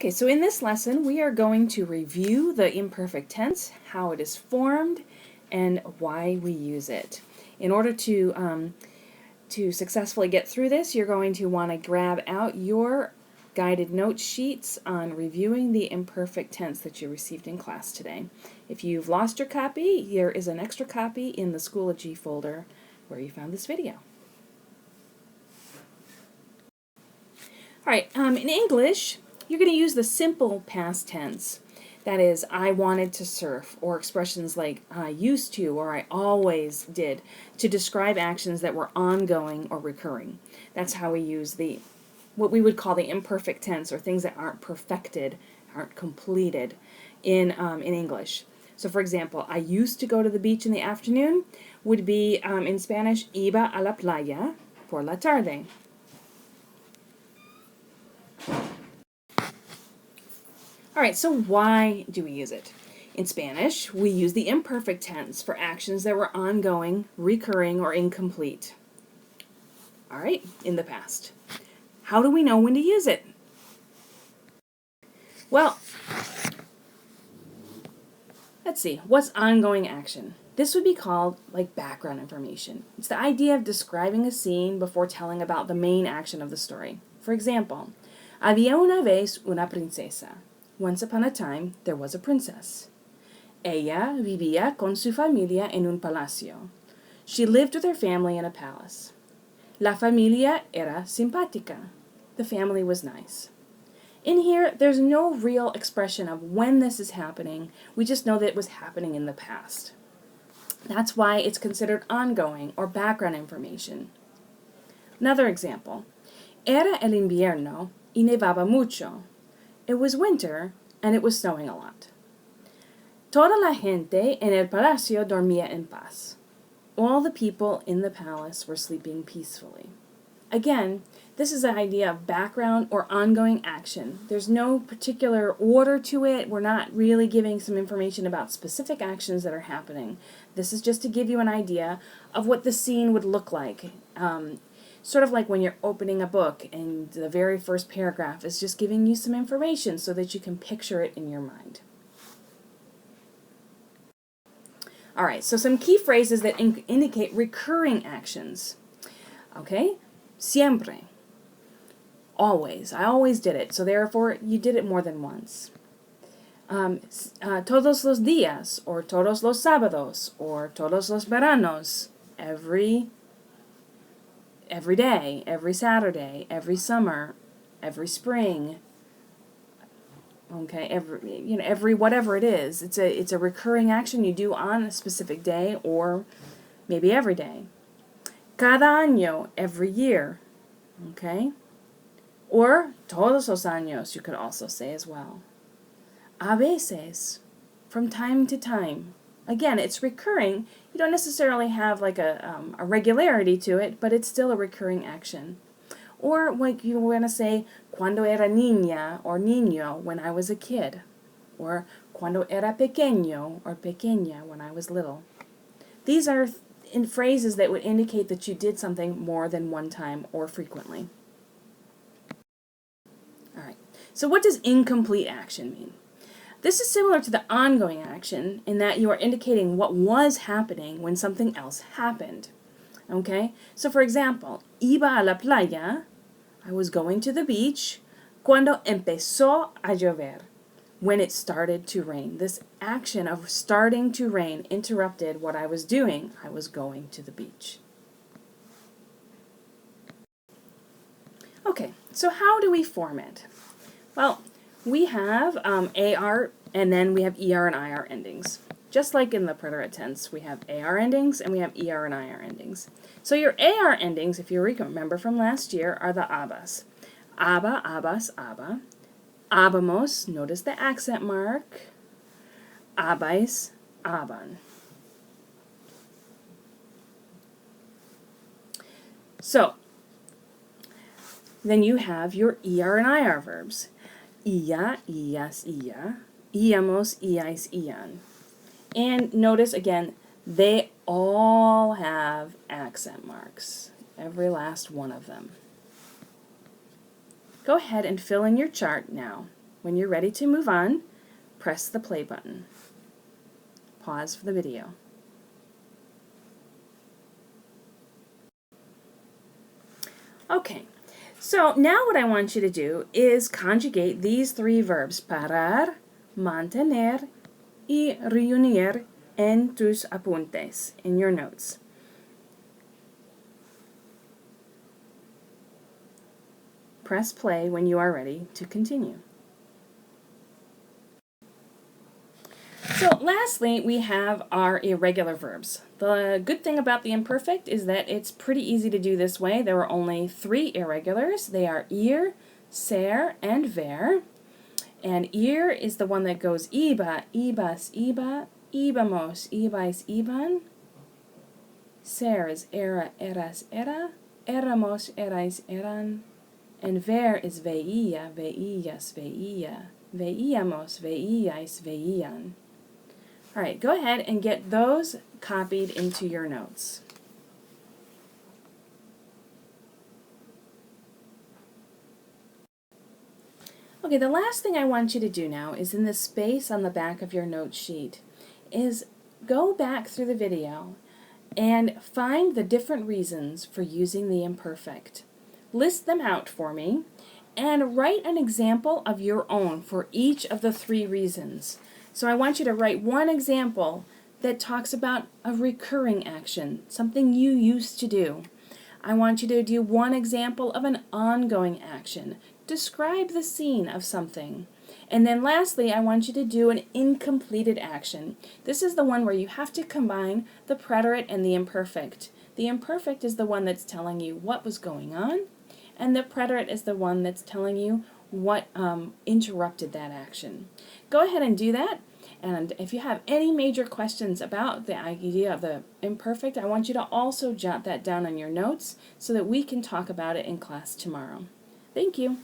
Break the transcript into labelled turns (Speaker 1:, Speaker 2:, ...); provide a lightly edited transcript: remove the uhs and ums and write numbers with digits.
Speaker 1: Okay, so in this lesson, we are going to review the imperfect tense, how it is formed, and why we use it. In order to successfully get through this, you're going to want to grab out your guided note sheets on reviewing the imperfect tense that you received in class today. If you've lost your copy, there is an extra copy in the School of G folder where you found this video. All right, in English, you're going to use the simple past tense. That is, I wanted to surf, or expressions like I used to or I always did, to describe actions that were ongoing or recurring. That's how we use what we would call the imperfect tense, or things that aren't perfected, aren't completed in English. So for example, I used to go to the beach in the afternoon would be in Spanish, iba a la playa por la tarde. All right, so why do we use it? In Spanish, we use the imperfect tense for actions that were ongoing, recurring, or incomplete. All right, in the past. How do we know when to use it? Well, let's see. What's ongoing action? This would be called like background information. It's the idea of describing a scene before telling about the main action of the story. For example, había una vez una princesa. Once upon a time, there was a princess. Ella vivía con su familia en un palacio. She lived with her family in a palace. La familia era simpática. The family was nice. In here, there's no real expression of when this is happening. We just know that it was happening in the past. That's why it's considered ongoing or background information. Another example. Era el invierno y nevaba mucho. It was winter, and it was snowing a lot. Toda la gente en el palacio dormía en paz. All the people in the palace were sleeping peacefully. Again, this is the idea of background or ongoing action. There's no particular order to it. We're not really giving some information about specific actions that are happening. This is just to give you an idea of what the scene would look like. Sort of like when you're opening a book and the very first paragraph is just giving you some information so that you can picture it in your mind. All right, so some key phrases that indicate recurring actions. Okay, siempre, always. I always did it, so therefore you did it more than once. Todos los días, or todos los sábados, or todos los veranos, every day, every Saturday, every summer, every spring. Okay, every whatever it is. It's a recurring action you do on a specific day or maybe every day. Cada año, every year. Okay? Or todos los años, you could also say as well. A veces, from time to time. Again, it's recurring. You don't necessarily have like a regularity to it, but it's still a recurring action. Or like you want to say, cuando era niña or niño, when I was a kid. Or cuando era pequeño or pequeña, when I was little. These are in phrases that would indicate that you did something more than one time or frequently. All right. So what does incomplete action mean? This is similar to the ongoing action in that you are indicating what was happening when something else happened. Okay? So for example, iba a la playa, I was going to the beach, cuando empezó a llover, when it started to rain. This action of starting to rain interrupted what I was doing. I was going to the beach. Okay, so how do we form it? Well, we have AR, and then we have ER and IR endings. Just like in the preterite tense, we have AR endings, and we have ER and IR endings. So your AR endings, if you remember from last year, are the abas. Aba, abas, aba. Abamos, notice the accent mark. Abais, aban. So, then you have your ER and IR verbs. Ia, ias, ia. Iamos, iais, ian. And notice again, they all have accent marks. Every last one of them. Go ahead and fill in your chart now. When you're ready to move on, press the play button. Pause for the video. Okay, so now what I want you to do is conjugate these three verbs, parar, mantener, y reunir en tus apuntes, in your notes. Press play when you are ready to continue. So lastly, we have our irregular verbs. The good thing about the imperfect is that it's pretty easy to do this way. There are only 3 irregulars. They are ir, ser, and ver. And ir is the one that goes iba, ibas, iba, ibamos, ibais, iban. Ser is era, eras, era, éramos, erais, eran. And ver is veía, veías, veía, veíamos, veíais, veían. All right, go ahead and get those copied into your notes. Okay, the last thing I want you to do now is in the space on the back of your note sheet is go back through the video and find the different reasons for using the imperfect. List them out for me and write an example of your own for each of the 3 reasons. So I want you to write one example that talks about a recurring action, something you used to do. I want you to do one example of an ongoing action. Describe the scene of something. And then lastly, I want you to do an incompleted action. This is the one where you have to combine the preterite and the imperfect. The imperfect is the one that's telling you what was going on, and the preterite is the one that's telling you what interrupted that action. Go ahead and do that. And if you have any major questions about the idea of the imperfect, I want you to also jot that down on your notes so that we can talk about it in class tomorrow. Thank you.